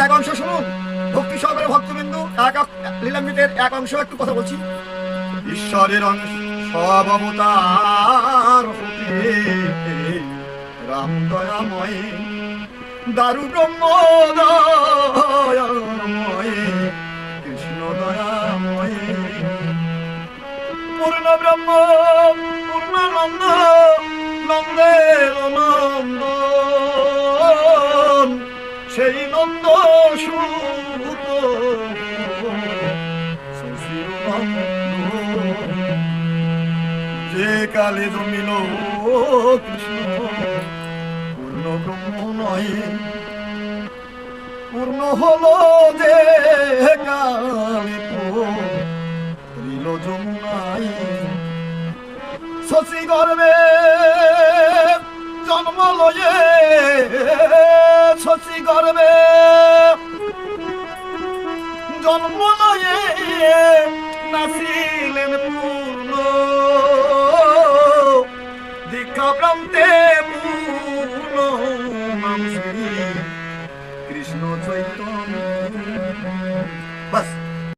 এক অংশ শুনুন, ভক্তি সহকারে ভক্তবিন্দু। লীলামৃতের এক অংশ একটু কথা বলছি। ঈশ্বরের অংশ সব অবতার হতে রাম দয়াময়, দারু ব্রহ্ম দয়াময়, কৃষ্ণ দয়াময়, পূর্ণ ব্রহ্ম পূর্ণানন্দ, নন্দের নন্দ, সেই নন্দ সুত যে কালে জমিল কৃষ্ণ, পূর্ণ ব্রহ্ম নয়, পূর্ণ হলো যে কালে পড়িল যমুনায়। শশী গর্বে জন্ম লয়ে, শশী গর্বে জন্ম লয়ে নাসিলেন পূর্ণ, দীক্ষা প্রান্তে পূর্ণ নাম শ্রী কৃষ্ণ চৈতন্য। বাস।